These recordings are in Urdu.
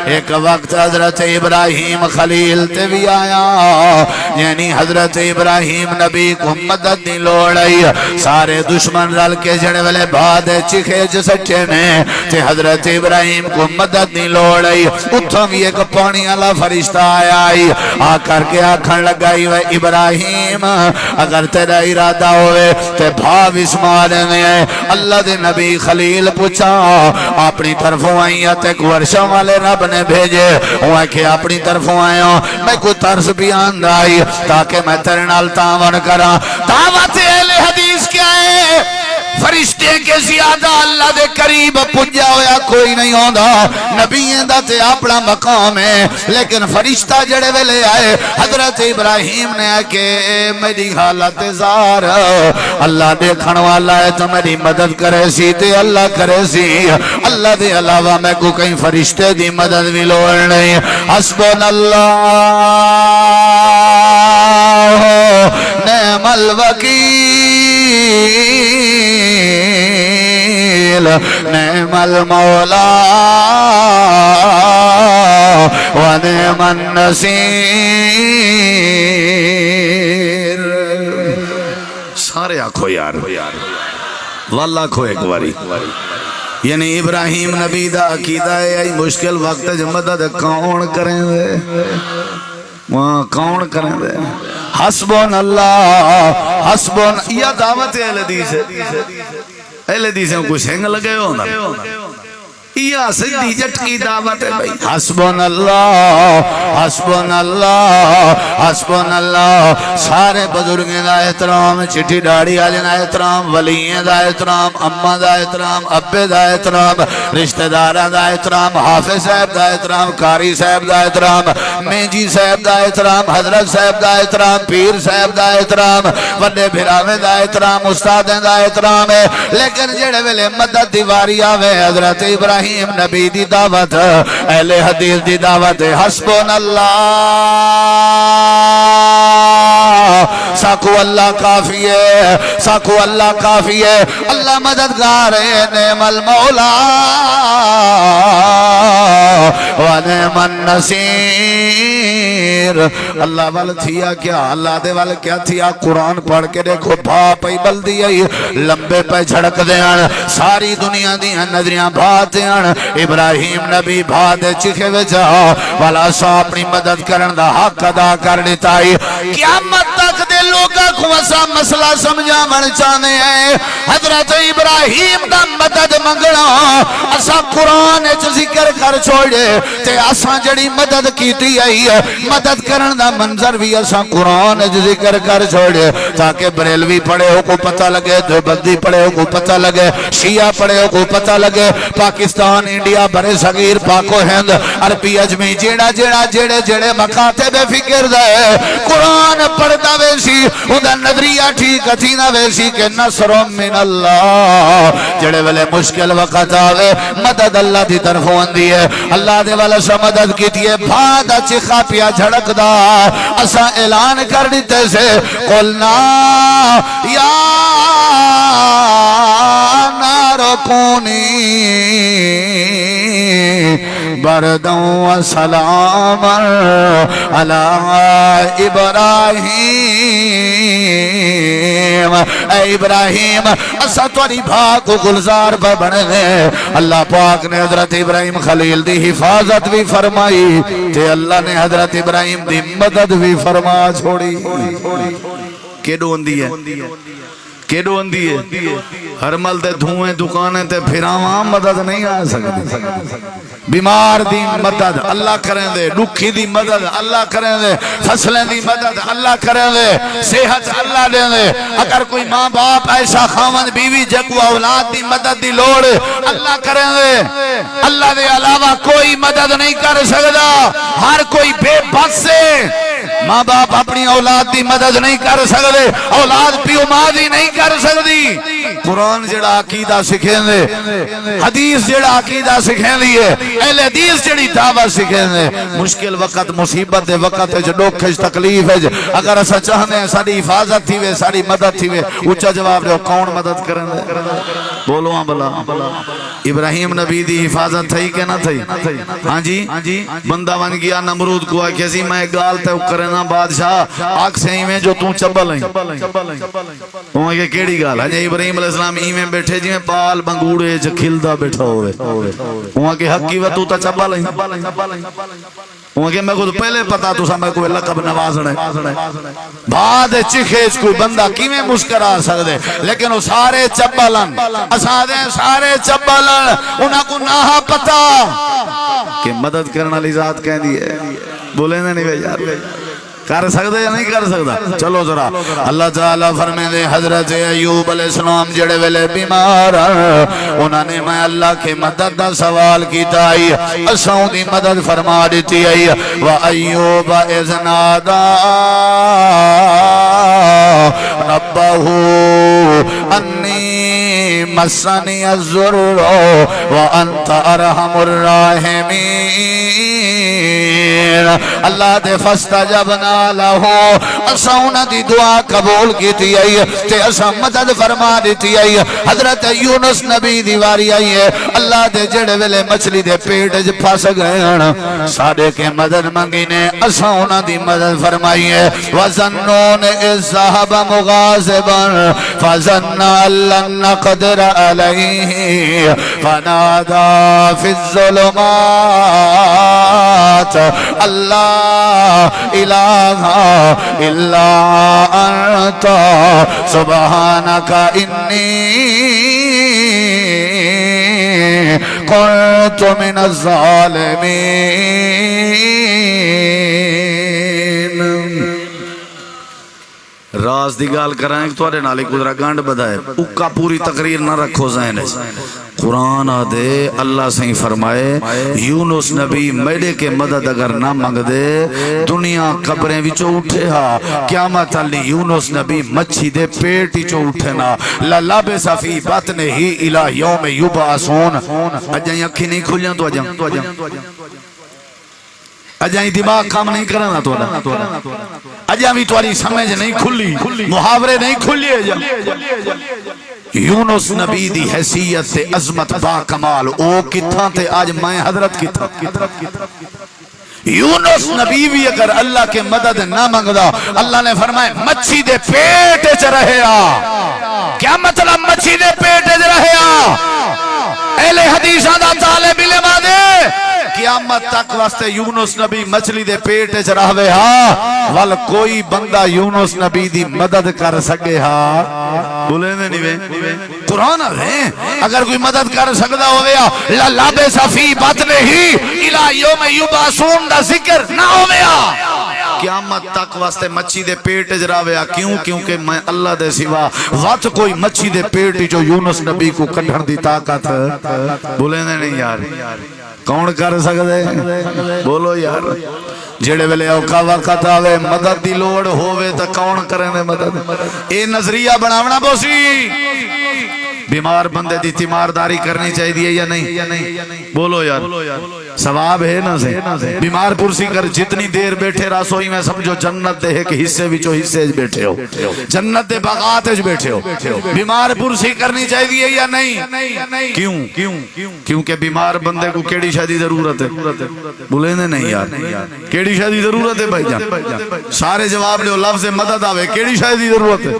ایک وقت حضرت ابراہیم خلیل تے بھی آیا یعنی حضرت ابراہیم نبی کو مدد نہیں لوڑ آئی سارے دشمن رل کے جڑے والے بعد چکھے جسٹے میں تے حضرت ابراہیم کو مدد نہیں لوڑ آئی اتھوں بھی ایک پانی اللہ فرشتہ آیا آ کر کے آکھن لگائی و ابراہیم اگر تیرا ارادہ ہوئے تے بھاو اسماعیل میں اللہ دے نبی خلیل پوچھا اپنی طرفوں آئی تے ورشوں والے رب نے بھیجے وہ کہ اپنی طرفوں آیا میں کوئی طرز بھی آندائی تاکہ میں تیرے نال تعاون کرا دعوت اہل حدیث کیا ہے فرشتے کے زیادہ اللہ دے قریب پجا ہویا کوئی نہیں ہوندا نبیوں دا تے اپنا مقام ہے لیکن فرشتہ جڑے ویلے آئے حضرت ابراہیم نے کہ میری حالت زار اللہ دیکھن والا ہے تو میری مدد کرے سی تے اللہ کرے سی اللہ دے علاوہ میں کو کہیں فرشتے دی مدد بھی لوڑ نہیں حسبنا اللہ نعم الوکیل نعم المولا ونعم النصیر سارے آنکھو یار واللہ کھو ایک واری یعنی ابراہیم نبی دا عقیدہ ہے ای مشکل وقت جو مدد کون کریں دے وہاں کون کریں دے حسبون اللہ حسبون یہ دعوت اہل حدیث ہے اہل حدیث ہیں کچھ ہنگ لگے ہو نا یا سیدھی جٹ کی دعوت ہے بھائی حسبون اللہ حسبون اللہ حسبون اللہ سارے بزرگیں دا احترام چٹھی ڈاڑی آلین دا احترام ولییں دا احترام اممہ دا احترام ابے دا احترام رشتہ داران دا احترام حافظ صاحب دا احترام قاری صاحب دا احترام مینجی صاحب دا احترام حضرت صاحب دا احترام پیر صاحب دا احترام وڈے بھراویں دا احترام استادیں دا احترام ہے لیکن جڑے ویلے مدد دیواری آوے حضرت ابراہیم نبی دی دعوت اہل حدیث دی دعوت حسبون اللہ ساکو اللہ کافی ہے ساکو اللہ کافی ہے اللہ مددگار ہے نعم المولا ونعم النصیر اللہ وال تھیا کیا اللہ دے وال کیا تھیا قرآن پڑھ کے دیکھو بھاپی بلدی آئی لمبے پہ جھڑک دیاں ساری دنیا دیاں نظریاں بھات دیاں ابراہیم نبی بھاد چکھے وجہ والا سا اپنی مدد کرن دا حق ادا کر دیتا ہے قیامت تک دے لوگا کو اسا مسئلہ سمجھا من چاہنے ہیں حضرت ابراہیم دا مدد منگنا اسا قرآن ذکر کر چھوڑے تے اسا جڑی مدد کیتی آئی مدد کرن دا منظر بھی اسا قرآن ذکر کر چھوڑے تاکہ بریلوی پڑھے ہو کو پتہ لگے دیوبندی پڑھے ہو کو پتہ لگے شیعہ پڑھے ہو کو پتہ لگے پاکستان انڈیا برے صغیر پاک و ہند عربی اجمی جیڑا جیڑا جیڑے جیڑے مکاتب فکر دے قرآن پڑھتا ویسی اندھا نظریہ ٹھیک اتھینا ویسی کہ نصر من اللہ جیڑے والے مشکل وقت آوے مدد اللہ دی طرف ہوندی ہے اللہ دے والا سا مدد کی تیئے بھادا چکھا پیا جھڑک دا اسا اعلان کر دیتے سے قلنا یا نارو کونی بردوں و سلام علی ابراہیم اے ابراہیم اسا توری بھاگ کو گلزار پر بنے گئے اللہ پاک نے حضرت ابراہیم خلیل دی حفاظت بھی فرمائی تے اللہ نے حضرت ابراہیم دی مدد بھی فرما چھوڑی کیڑو اندی ہے کیڑو اندی ہے ہر مل دے دھوئیں دکانیں تے پھراواں مدد نہیں آ سکتی بیمار دی مدد اللہ کریں دے دکھی دی مدد اللہ کریں دے فصلیں دی مدد اللہ کریں دے صحت اللہ دیں دے اگر کوئی ماں باپ ایسا خامن بیوی جگو اولاد دی مدد دی لوڑ اللہ کریں دے اللہ دے علاوہ کوئی مدد نہیں کر سکتا ہر کوئی بے بس سے ماں باپ اپنی اولاد دی مدد نہیں کر سکتے، اولاد پیو ماں دی نہیں کر سکتی۔ قرآن جڑا عقیدہ سکھیں دے، حدیث جڑا عقیدہ سکھیں دی ہے، اہل حدیث جڑی دعوت سکھیں دے، مشکل وقت مصیبت دے وقت جو ڈوکھش تکلیف ہے، اگر اسا چاہنے ہیں ساری حفاظت تھی وے، ساری مدد تھی وے، اچھا جواب دے کون مدد کریں دے؟ بولو ہاں بلا۔ ابراہیم نبی دی حفاظت تھی کہ نہ تھی؟ ہاں جی بندہ بن گیا نمرود کو آکے سی میں گال تے کرنا بادشاہ آگ سے ہی میں جو توں چبل ہیں وہاں کہ کیڑی گال ہے؟ ابراہیم علیہ السلام ہی میں بیٹھے جی میں بال بنگوڑے جو کھلدا بیٹھا ہوئے وہاں کہ حقی و تو تا چبل ہیں وہاں کہ میں خود پہلے پتا تو سا میں کوئی لقب نوازنے بعد چکھیچ کوئی بندہ کی میں مسکرا سکتے لیکن وہ سارے چبلن اسادیں سارے چبلن انہاں کو ناہا پتا کہ مدد کرنا لی ذات کہہ دیئے بولے نہیں بے یار کر سکتے یا نہیں کر سکتا؟ چلو ذرا اللہ تعالیٰ فرمائے دے حضرت ایوب علیہ السلام جڑے ویلے بیمار انہوں نے میں اللہ کے مدد دا سوال کیتا ہی اساں دی مدد فرما دیتی ہے وَأَيُّوبَ إِذْ نَادَى رَبَّهُ أَنِّي مَسَّنِيَ الضُّرُّ وَأَنْتَ أَرْحَمُ الرَّاحِمِينَ اللہ دے فاستجبنا لہو اساؤنا دی دعا قبول کیتی آئی تے اسا مدد فرما دیتی آئی حضرت یونس نبی دیواری آئی ہے اللہ دے جڑے ویلے مچھلی دے پیٹ جو پھاس گئے ہیں سارے کے مدد منگی نے اساؤنا دی مدد فرمائی ہے وَزَنُّونَ إِذْ ذَهَبَ مُغَاضِبًا فَظَنَّ أَن لَّن نَّقْدِرَ عَلَيْهِ فَنَادَىٰ فِي الظُّلُمَاتِ اللہ الہ الا انت سبحانک انی کنت من الظالمین۔ راز دی گال کرائیں کہ توڑے نالی قدرہ گانڈ بدائے اکا پوری تقریر نہ رکھو ذہن ہے قرآن آدھے اللہ سے فرمائے یونس نبی میڈے کے مدد اگر نہ مانگ دے دنیا قبریں وچو اٹھے ہا قیامت علی یونس نبی مچھی دے پیٹی چو اٹھے نا لَلَبِسَ فِي بَطْنِهِ إِلَى يَوْمِ يُبْعَثُونَ اجائیں اکھی نہیں کھلیاں تو اجائیں دماغ کام نہیں کرنا تو اجائیں بھی تواری سمجھ نہیں کھلی محاورے نہیں کھلی یونس نبی دی حیثیت سے عظمت با کمال او کتھاں تے آج میں حضرت کتھاں یونس نبی بھی اگر اللہ کے مدد نہ مانگدا اللہ نے فرمائے مچھی دے پیٹ چ رہے کیا مطلب مچھی دے پیٹ چ رہے اہل حدیثاں دا طالب علم دے قیامت تک واسطے یونس نبی مچھلی دے پیٹ چ رہوے ہا ول کوئی بندہ یونس نبی دی مدد کر سکے ہا بولے نہیں وے قرآن ہے اگر کوئی مدد کر سکدا ہویا لَلَبِسَ فِي بَطْنِهِ إِلَى يَوْمِ يُبْعَثُونَ دا ذکر نہ ہویا قیامت تک واسطے مچھی دے پیٹ جراویا کیونکہ میں اللہ دے سوا وقت کوئی مچھی دے پیٹ جو یونس نبی کو کڈھن دی طاقت بولے نہیں یار کون کر سکتے بولو یار جڑے ویلے اوکا وقت آوے مدد دی لوڑ ہووے تا کون کرنے مدد اے نظریہ بناونا بوسی بیمار بندے دی تیمارداری کرنی چاہیے یا نہیں بولو یار ثواب ہے نا سے بیمار پرسی کر جتنی دیر بیٹھے راسوئی میں سمجھو جنت دے ایک حصے وچو حصے بیٹھے ہو جنت دے باغات بیٹھے ہو بیمار پرسی کرنی چاہیے یا نہیں کیونکہ بیمار بندے کو کیڑی شادی ضرورت ہے بولے نہیں یار کیڑی شادی ضرورت ہے بھائی جان سارے جواب لے لفظ مدد آوے کیڑی شادی ضرورت ہے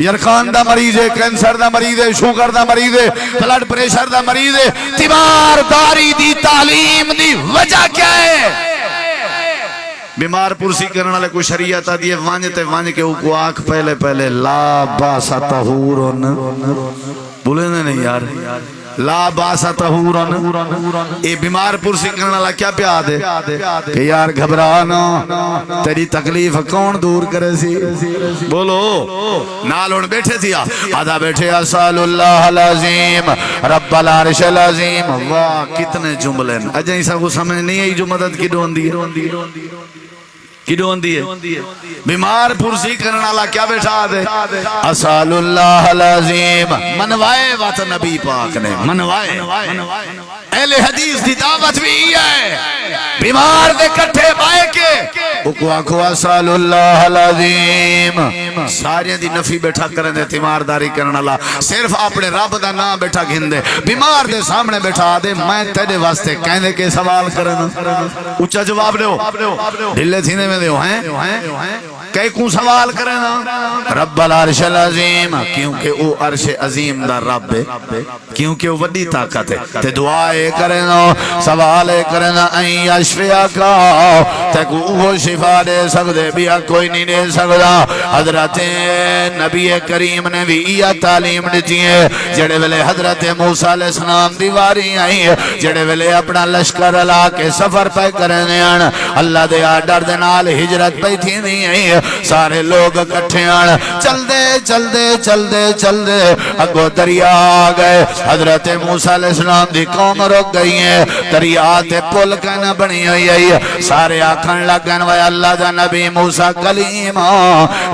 یرخان دا مریض ہے کینسر دا مریض ہے شوگر دا مریض ہے بلڈ پریشر دا مریض ہے تیمارداری دی تعلیم دی وجہ کیا ہے بیمار پرسی کرنا لے کوئی شریعت آدھی ہے وانجتے وانج کے اوکو آنکھ پہلے لا باسا تہورن بولے نہیں یار لا باسا تہورن اے بیمار پرسی کرنا لے کیا پیاد ہے کہ یار گھبرانا تیری تکلیف کون دور کرے سی بولو نالون بیٹھے تھیا آدھا بیٹھے اسال اللہ العظیم رب العرش العظیم واہ کتنے جملے اجائیں سا کو سمجھ نہیں ہے جو مدد کی ڈون دی کیوں دی ہے بیمار پرسی کرنے والا کیا بیٹھا دے اسال اللہ العظیم منوائے وات نبی پاک نے منوائے اہل حدیث دی دعوت بھی ہے بیمار دے کٹھے بائے کے اکو آکھو اسال اللہ العظیم سارے دی نفی بیٹھا کرن دے تیمارداری کرن اللہ صرف اپنے رب دا نام بیٹھا گھن دے بیمار دے سامنے بیٹھا دے میں تیرے واسطے کہنے کے سوال کرنا اچھا جواب دیو ڈھلے تھینے میں دیو ہیں کئی کوں سوال کرنا رب العرش العظیم کیونکہ او عرش عظیم دا رب ہے کیونکہ وہ وڈی طاقت ہے تے دعائے کرنا سوالے کرنا این اشفیہ کا تے کو وہ شفا دے سکتے بیا کوئی نہیں دے سکتا حضرت نبی کریم نے بھی یہ تعلیم دیتی ہے جڑے ویلے حضرت موسیٰ علیہ السلام دیواری آئی جڑے ویلے اپنا لشکر لا کے سفر پہ کرنے آن اللہ دے آڈر دے نال ہجرت پہ تھی نہیں آئی سارے لوگ کٹھے آن چل دے چل دے چل دے چل دے اگو دریا آگئے حضرت موسیٰ علیہ السلام دی قوم رک گئی ہے دریا تے پل کہنا بنی ہوئی ہے سارے آکھن لگن وے اللہ دا نبی موسیٰ کلیم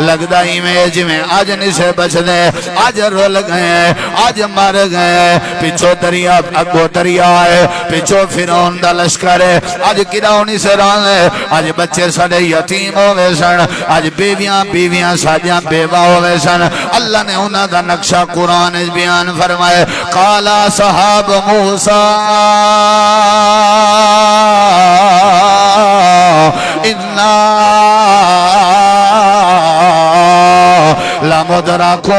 لگ دائی میں جمیں آج نسے بچ دے آج رول گئے آج مر گئے پیچھو دریا اگو دریا ہے پیچھو فرعون دا لشکر ہے آج کراؤنی سے رانے آج بچے سڑے یتیم ہوئے سن آج بیویاں ساجیاں بیوہ ہوئے سن اللہ نے انہاں دا نقشہ قرآن بیان فرمائے قالا صحاب موسیٰ اِنَّا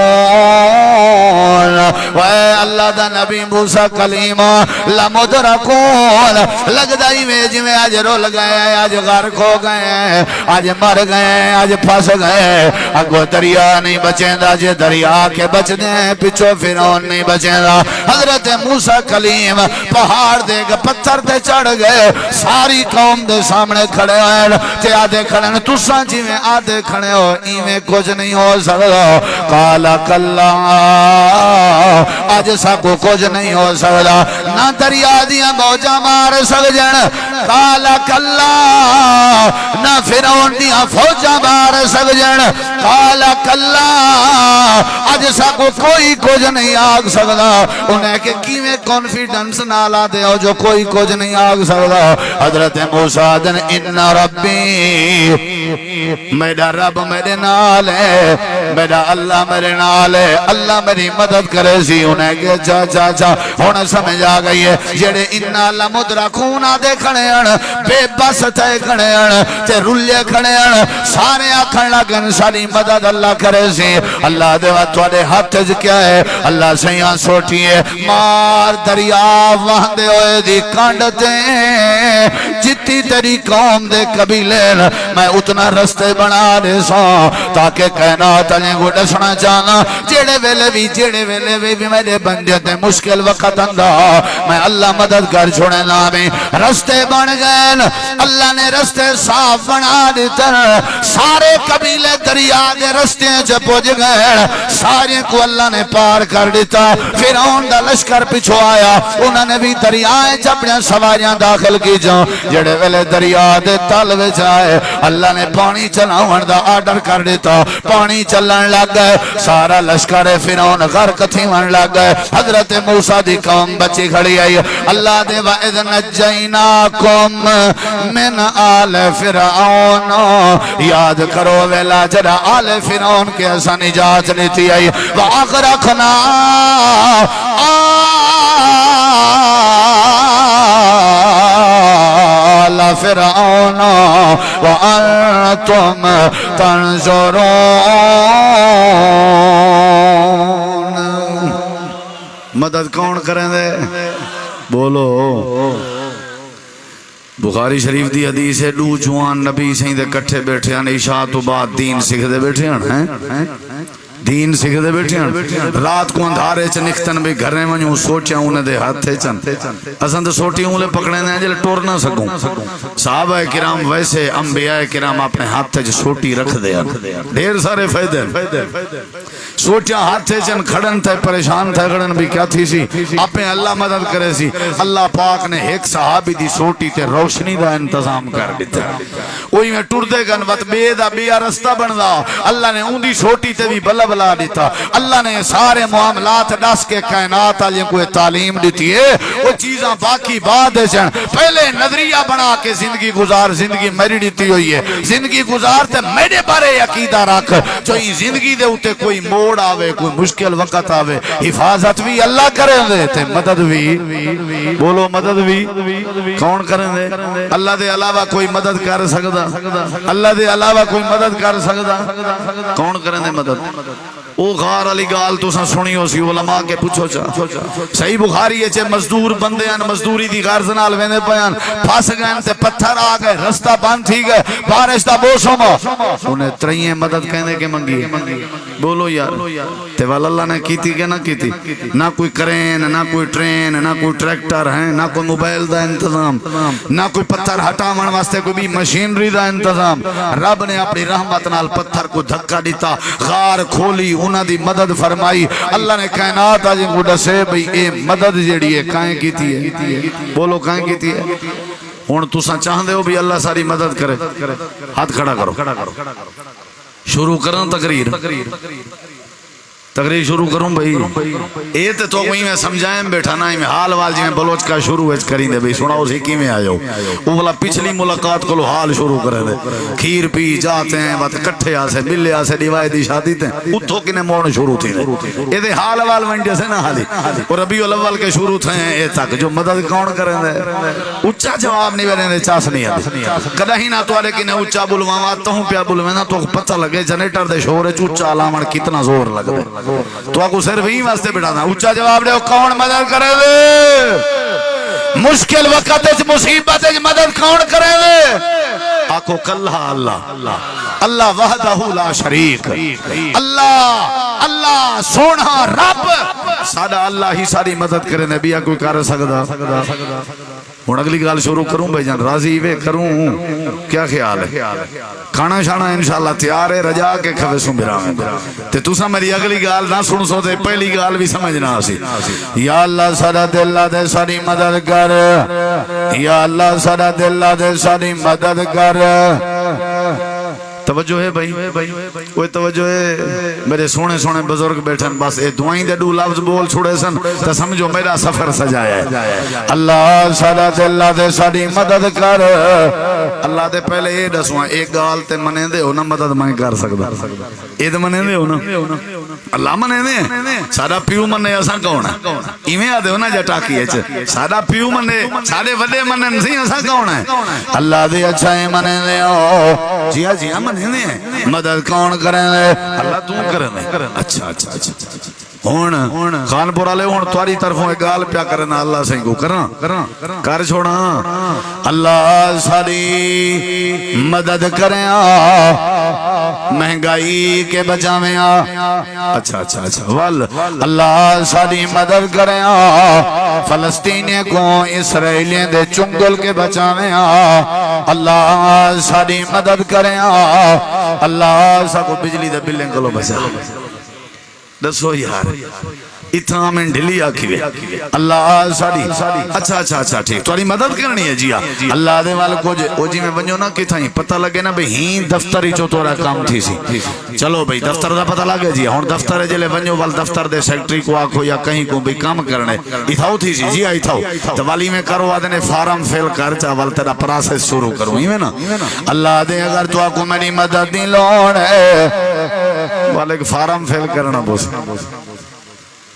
لَمُدْرَكُونَ وَاے اللہ دا نبی موسیٰ کلیم لَمُدْرَكُونَ لگ دائی میں جمیں آج رول گئے آج غرق ہو گئے آج مر گئے آج پھنس گئے اگو دریا نہیں بچیں دا جے دریا کے بچ دیں پچھو فرعون نہیں بچیں دا حضرت موسیٰ کلیم پہاڑ دے گا پتھر دے چڑھ گئے ساری قوم دے سامنے کھڑے ہیں تے آدھے کھڑے ہیں تُساں جی میں آدھے کھڑے ہو ایمیں کچھ نہیں ہو سکتا کالا کلا آج سا کو کچھ نہیں ہو سکتا نہ دریا دیا موجہ مار سکجن کالا کلا نہ فرعون دیا فوجہ مار سکجن کالا کلا آج سا کو کوئی کچھ نہیں آگ سکتا انہیں کہ کیویں کانفیڈنس نالا دے ہو جو کوئی کچھ نہیں آگ سکتا حضرت موسیٰ دن ان ربی میرا رب میرے نال ہے میرا اللہ میرے نال ہے اللہ میری مدد کرے سی انہیں کہ چا ہونا سمجھ آ گئی ہے جڑے انہا لمدرکون آدھے کھڑے ہیں بے بس تھے کھڑے ہیں تے رلے کھڑے ہیں سارے آکھن لگن ساری مدد اللہ کرے سی اللہ دے توڑے ہاتھ کیا ہے اللہ سیاں سوٹی ہے مار دریا وہاں دے ہوئے دی کانڈتے جتی تیری قوم دے قبیلے میں اتنا رستے بنا دے سو تاکہ کہنا تلیں کو ڈسنا چاہنا جیڑے ویلے بھی میرے بندے تے مشکل وقت اندھا میں اللہ مدد کر چھوڑے نامی رستے بن گئے اللہ نے رستے صاف بنا دیتا سارے قبیلے دریا دے رستے چے پوچھ گئے سارے کو اللہ نے پار کر دیتا فرعون دا لشکر پچھو آیا انہوں نے بھی دریائیں چپڑیاں سواریاں داخل کی جاؤں جڑے ویلے دریا دے تالوے جائے اللہ نے پانی چلاؤں دا آرڈر کر دیتا پانی چلن لگ گئے سارا لشکر فرعون غرق تھیون لگ گئے حضرت موسیٰ دی قوم بچی کھڑی آئی اللہ دے وَإِذْ نَجَّيْنَاكُمْ مِنْ آلِ فرعون یاد کرو ویلا جڑا آل فرعون کے ایسا نجات لیتی آئی وَأَغْرَقْنَا آل فرعون وَأَنْتُمْ تَنْظُرُونَ مدد کون کریں دے بولو بخاری شریف دی حدیث ہے دو جوان نبی سہیں دے کٹھے بیٹھے ہیں عشاء تو بعد دین سکھ دے بیٹھے ہیں دین سکھدے بیٹھے ہیں رات کو اندھارے چ نکتن بھی گھرے ونجوں سوچیا انہیں دے ہاتھ چن اساں تے سوٹی اونلے پکڑے نے جے ٹور نہ سکوں صحابہ کرام ویسے انبیاء کرام اپنے ہاتھ چ سوٹی رکھ دے ڈھیر سارے فائدے سوچیا ہاتھ چن کھڑن تے پریشان تھے کھڑن بھی کیا تھی سی اپنے اللہ مدد کرے سی اللہ پاک نے ایک صحابی دی سوٹی تے روشنی دا انتظام کر دیتا وہی میں ٹر دے گن وقت بے دا بیا رستہ بن دا اللہ نے اون دی سوٹی تے بھی بلا بلا دیتا اللہ نے سارے معاملات ڈس کے کائنات آلیں کوئی تعلیم دیتی ہے وہ چیزاں باقی بعد چن پہلے نظریہ بنا کے زندگی گزار زندگی میری دیتی ہوئی ہے زندگی گزار تے میرے بارے عقیدہ رکھ جو ہی زندگی دے ہوتے کوئی موڑ آوے کوئی مشکل وقت آوے حفاظت بھی اللہ کریں دے تے مدد بھی بولو مدد بھی کون کریں دے اللہ دے علاوہ کوئی مدد کر سکدا اللہ دے علاوہ کوئی مدد کر سکدا کون کریں دے مدد او غار علی گال تو سا سنی ہو سی علماء کے پوچھو چا صحیح بخاری ہے چھے مزدور بندے ہیں مزدوری دی غار زنال وینے پیان پھاس گئے تے پتھر آ گئے رستہ بند تھی گئے بارش دا موسم انہیں ترئیے مدد کہنے کے منگی بولو یار تے اللہ نے کیتی کہ نہ کیتی نہ کوئی کرین نہ کوئی ٹرین نہ کوئی ٹریکٹر ہیں نہ کوئی موبائل دا انتظام نہ کوئی پتھر ہٹاون واسطے کوئی بھی مشینری دا انتظام رب نے اپنی رحمت نال پتھر کو دھکا دیتا غار کھولی انہاں دی مدد فرمائی اللہ نے کائنات آج ان کو ڈسے بھئی اے مدد جیڑی ہے کائیں کیتی ہے بولو کائیں کیتی ہے ہون تساں چاہندے ہو بھی اللہ ساری مدد کرے ہاتھ کھڑا کرو شروع کرنا تقریر شروع کروں بھئی اے تے تو کوئی میں سمجھائیں بیٹھا نا میں حال وال جی میں بلوچ کا شروع ہے کریں دے بھئی سناؤ سیکی میں آ جاؤ وہ بلا پچھلی ملاقات کو حال شروع کرے دے کھیر پی جاتے ہیں بات کٹھے آسے ملے آسے ڈیوائی دی شادی تے اتھو کنے موڑ شروع تھی دے اے دے حال وال ونڈے سے نا حالی اور ربیع الاول کے شروع تھے ہیں اے تک جو مدد کون کریں دے اچھا جواب نہیں بینے دے چاس نہیں آدھے کدہ ہی نہ تو آلے کنے اچھا بلوان آتا ہوں پیا بلوان تو پتہ لگے جنیٹر دے شورے چوچا علامن کتنا زور لگ دے تو آکو صرف ہی واسطے بیٹھا تھا اچھا جواب دے کون مدد کرے دے مشکل وقت مصیبت مدد کون کرے دے آکو کلہ اللہ وحدہ لا شریک اللہ سونا رب سادہ اللہ ہی ساری مدد کرے نبی کوئی کر سکتا ہوں اگلی گال شروع کروں بھائی جان راضی وے کروں کیا خیال ہے کھانا شانا انشاءاللہ تیار ہے رجا کے کھوے سوں میرا تے تُسا میری اگلی گال نہ سن سو تے پہلی گال بھی سمجھنا سی یا اللہ سارا دل دے ساری مدد کر یا اللہ سارا دل دے ساری مدد کر توجہ ہے بھائی وہ توجہ ہے میرے سونے سونے بزرگ بیٹھن بس اے دعائیں دے دو لفظ بول چھوڑے سن تو سمجھو میرا سفر سجایا ہے اللہ سارا دل دے ساری مدد کر اللہ دے پہلے یہ دسواں ایک گال تے منے دے ہو نا مدد میں کر سکتا اے دے منے دے ہو نا اللہ منے دے سارا پیو منے ایسا کون ہے ایمیں آدھے ہو نا جٹا کیے چھے سارا پیو منے سارے وڈے منے نہیں ایسا کون ہے اللہ دے اچھا ہے منے دے ہو جی ہاں منے مدد کون کریں دے اللہ تو کریں دے اچھا ہون خان پورا لے ہون تواری طرفوں ایک گال پیا کرنا اللہ سے کو کرنا کر چھوڑا اللہ ساری مدد کریں مہنگائی کے بچاویں اچھا وال اللہ ساری مدد کریں فلسطینی کو اسرائیلی دے چنگل کے بچاویں اللہ ساری مدد کریں اللہ سا کو بجلی دے بلیں کلو بچا دسو یار اتنا میں ڈھلی آکھی وے اللہ ساری اچھا ٹھیک تواری مدد کرنی ہے جی اللہ دے والے کو جی میں بنجو نا کتھا ہی پتہ لگے نا بھئی ہی دفتری چو تورا کام تھی سی چلو بھئی دفتر دا پتہ لگے جی ہون دفتر ہے جلے بنجو وال دفتر دے سیکٹری کو آکھو یا کہیں کو بھئی کام کرنے اتھاؤ تھی سی جی اتھاؤ تو والی میں کرو آدھنے فارم فیل کر چا وال تیرا پراسس شروع کروں ہی میں نا اللہ دے اگر تو آکو میری مدد نہیں لوڑ ہے والے فارم فیل کرنا بوس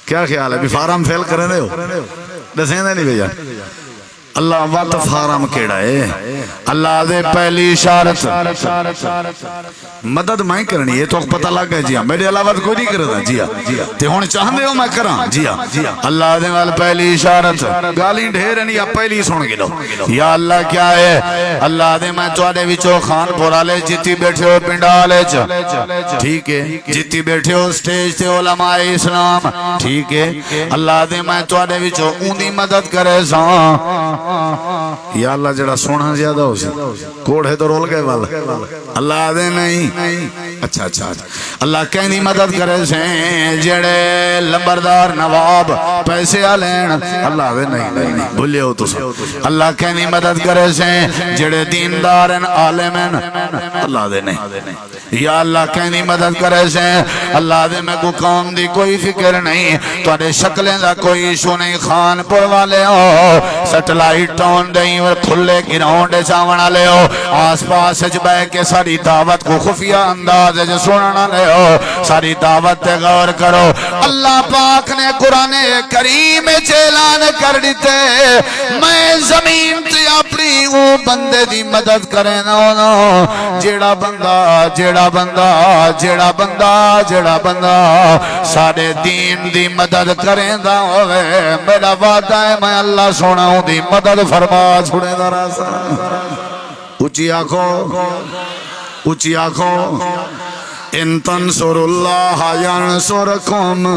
کیا خیال ہے بھی فارم فیل کرنے دے ہو دسیں دے نہیں بھیجا اللہ وقت فارم کیڑا ہے اللہ دے پہلی اشارت مدد میں کرنی ہے تو پتہ لگ گیا جی ہاں میرے علاوہ کوئی نہیں کرتا جی ہاں تے ہن چاہندے ہو میں کراں جی ہاں اللہ دے وال پہلی اشارت گالی ڈھیر نہیں آپ پہلی سن کے لو یا اللہ کیا ہے اللہ دے میں تواڈے وچوں خان پور والے جتی بیٹھے ہو پنڈالے چ ٹھیک ہے جتی بیٹھے ہو سٹیج تے علماء اسلام ٹھیک ہے اللہ دے میں تواڈے وچوں اون دی مدد کرے ساں یا اللہ جڑا سونا زیادہ ہو سی کوڑے تو رول گئے والا اللہ دے نہیں اچھا اللہ کہنی مدد کرے سے جڑے لمبردار نواب پیسے آلین اللہ دے نہیں بھولے ہو تو اللہ کہنی مدد کرے سے جڑے دیندارن عالمین اللہ دے نہیں یا اللہ کہنی مدد کرے سے اللہ دے میں کو کام دی کوئی فکر نہیں تو اڈے شکلیں دا کوئی ایشو نہیں خان پور والے ہو سٹلائٹ ٹون دیں اور کھلے گراؤنڈ چاونا لے ہو آس پاس جبے کے ساری دعوت کو خفیہ انداز جو سننا لے ہو ساری دعوت تے غور کرو اللہ پاک نے قرآن کریم اعلان کر دیتے میں زمین تے اپنی او بندے دی مدد کرے نا جیڑا بندہ سارے دین دی مدد کریں دا ہوئے میرا وعدہ ہے میں اللہ سونا ہوں دی مدد فرما چھوڑے دا راسا اچھی آنکھوں ان تنصر اللہ ینصرکم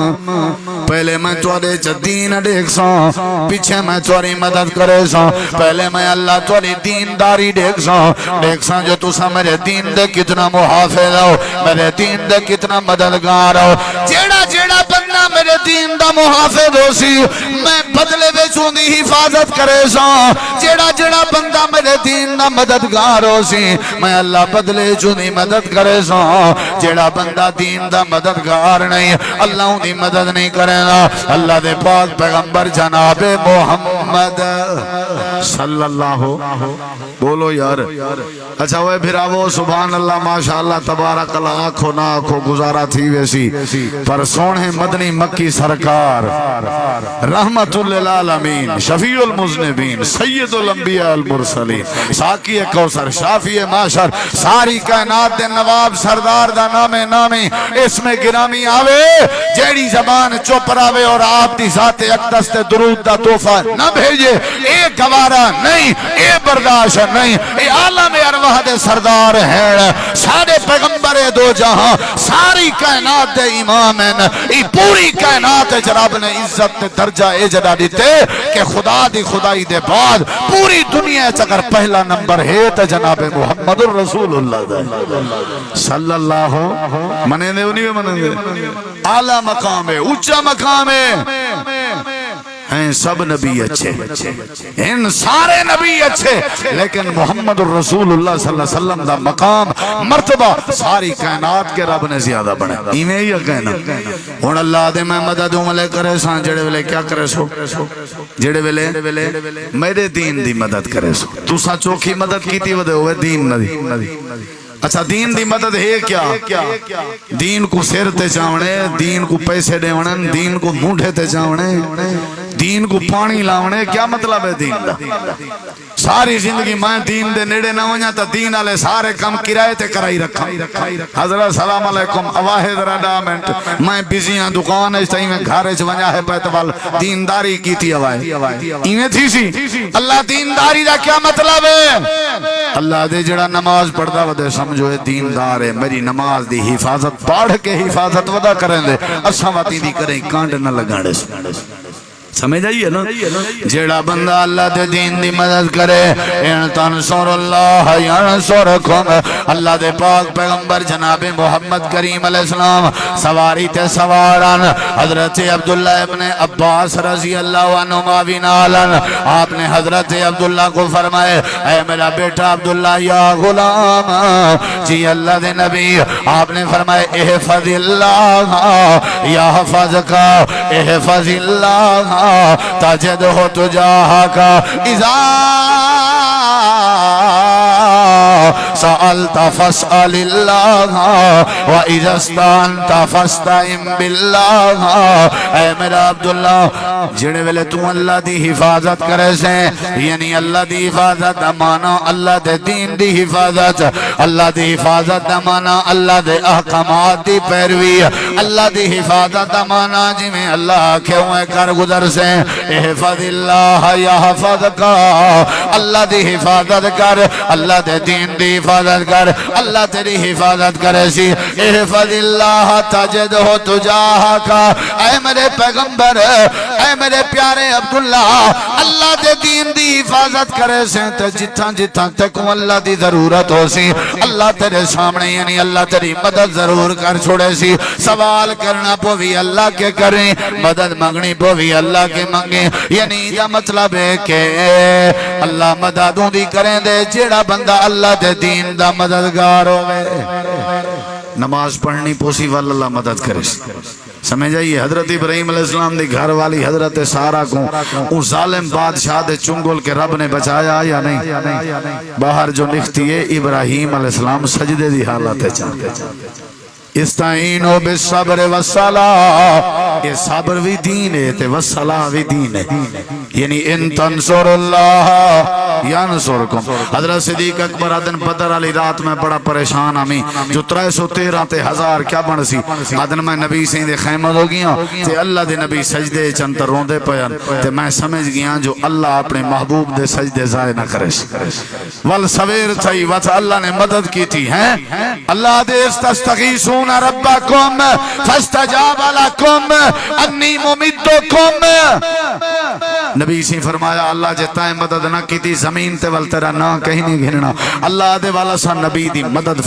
پہلے میں توڑے دین دیکھ ساں پیچھے میں توڑی مدد کرے ساں پہلے میں اللہ توڑی دینداری دیکھ ساں جو تسا میرے دین دے کتنا محافظ ہو میرے دین دے کتنا مددگار ہو جیڑا بندہ میرے دین دا محافظ ہو سی میں بدلے بیچوں دی حفاظت کرے ساں جیڑا بندہ میرے دین دا مددگار ہو سی میں اللہ بدلے بیچوں دی مدد کرے ساں جیڑا بندہ دین دا مددگار نہیں اللہ ان دی مدد نہیں کرے گا اللہ دے پاک پیغمبر جناب محمد صلی اللہ بولو یار اچھا وہ بھراو سبحان اللہ ماشاءاللہ تبارک اللہ آنکھو نہ آنکھو گزارا تھی ویسی پر سونے مدنی مکی سرکار رحمت للعالمین شفیع المذنبین سید الانبیاء المرسلین ساقی کوثر شافی معاشر ساری کائنات دے نواب سردار دا نامی اس میں گرامی آوے جیڑی زبان چپ راوے اور آپ دی ذات اقدس تے درود دا تحفہ نہ بھیجے اے گوارا نہیں اے برداشت نہیں اے عالم ارواح دے سردار ہے سارے پیغمبر دو جہاں ساری کائنات دے امام ہیں ای پوری کائنات جناب نے عزت تے درجہ اے جدا دیتے کہ خدا دی خدائی دے بعد پوری دنیا چکر پہلا نمبر ہے تے جناب محمد الرسول اللہ دے صلی اللہ منے دے انہی میں منے دے اعلیٰ مقام ہے اونچا مقام ہے ہیں سب نبی اچھے ان سارے نبی اچھے لیکن محمد الرسول اللہ صلی اللہ علیہ وسلم دا مقام مرتبہ ساری کائنات کے رب نے زیادہ بڑھا ایمیں ہی کہنا اور اللہ دے میں مدد عملے کرے سان جڑے ویلے کیا کرے سو جڑے ویلے میرے دین دی مدد کرے سو تو سا چوکھی مدد کی تھی ودے ہوئے دین ندی اچھا دین دی مدد ہے کیا دین کو سیر تے چاونے دین کو پیسے دے ونن دین کو مونڈے تے چاونے دین کو پانی لاونے کیا مطلب ہے دین دا ساری زندگی میں دین دے نیڑے نہ ہویا تا دین آلے سارے کم کرائے تے کرائی رکھا حضرت سلام علیکم اواہد رڈا منٹ میں بیزیاں دکان ہے تائی میں گھارے چونیا ہے پیتوال دینداری کی تھی اواہد ایمیں تھی سی اللہ دینداری دا کیا مطلب ہے اللہ دے جڑا نماز پڑھدا ودے سمجھو ہے دیندار ہے میری نماز دی حفاظت پاڑھ کے حفاظت ودا کریں دے اساں واتی دی کریں کانڈ نہ لگاڑے سمجھ آئیے نا جیڑا بندہ اللہ دے دین دی مدد کرے ان تنصر اللہ ینصرکم اللہ دے پاک پیغمبر جناب محمد کریم علیہ السلام سواری تے سواران حضرت عبداللہ ابن عباس رضی اللہ عنہ مابینالن آپ نے حضرت عبداللہ کو فرمائے اے میرا بیٹا عبداللہ یا غلام جی اللہ دے نبی آپ نے فرمائے احفظ اللہ یا حفظ کا احفظ اللہ تجد ہو تجاہا کا اذا سأل سألت فاسأل اللہ وإذا استعنت فاستعن باللہ۔ اے میرا عبداللہ جڑے ویلے تو اللہ دی حفاظت کرے سے، یعنی اللہ دی حفاظت مانا اللہ دے دین دی حفاظت، اللہ دی حفاظت مانا اللہ دے احکامات دی پیروی، اللہ دی حفاظت مانا جی میں اللہ کے ہوئے کر گزر سے۔ احفظ اللہ یحفظک، اللہ دی حفاظت کر، اللہ دے دین دی حفاظت کر، اللہ تیری حفاظت کرے سی۔ احفظ اللہ تجدہ تجاہک، اے میرے پیغمبر، اے میرے پیارے عبداللہ، اللہ دے دین دی حفاظت کرے سے تے جتھاں جتھاں تکو اللہ دی ضرورت ہو سی اللہ تیرے سامنے، یعنی اللہ تیری مدد ضرور کر چھوڑے سی۔ سوال کرنا پوی اللہ کے کریں، مدد مانگنی پوی اللہ کے مانگیں، یعنی دا مطلب ہے کہ اللہ مددوں دی کریں دے جیڑا بندہ اللہ دے دین دا مددگار ہوئے۔ نماز پڑھنی پوسی واللہ مدد کرے سی۔ سمجھ آئیے حضرت ابراہیم علیہ السلام دی گھر والی حضرت سارہ کو اس ظالم بادشاہ دے چنگل کے رب نے بچایا یا نہیں؟ باہر جو لکھتی ہے ابراہیم علیہ السلام سجدے دی حالت ہے چاہتے استعینوا بالصبر والصلاۃ، یہ صبر بھی دین ہے تے والصلاۃ بھی دین ہے، یعنی ان تنصر اللہ ینصرکم۔ حضرت صدیق اکبر آدن بدر علی رات میں بڑا پریشان ہمیں جو 313 تے 1000 کیا بن سی آدن میں نبی سے دے خیمت ہو گیا تے اللہ دے نبی سجدے چنتر روندے پین تے میں سمجھ گیا جو اللہ اپنے محبوب دے سجدے ضائع نہ کرے ول سویر تھئی وت اللہ نے مدد کی تھی ہیں اللہ دے استغیثون ربکم فاستجاب لکم انی ممدکم۔ نبی سے فرمایا اللہ جتائیں مدد نہ کی تھی زمین تے ول تیرا نہ کہیں نہیں گھننا، اللہ دے والا سا نبی دی مدد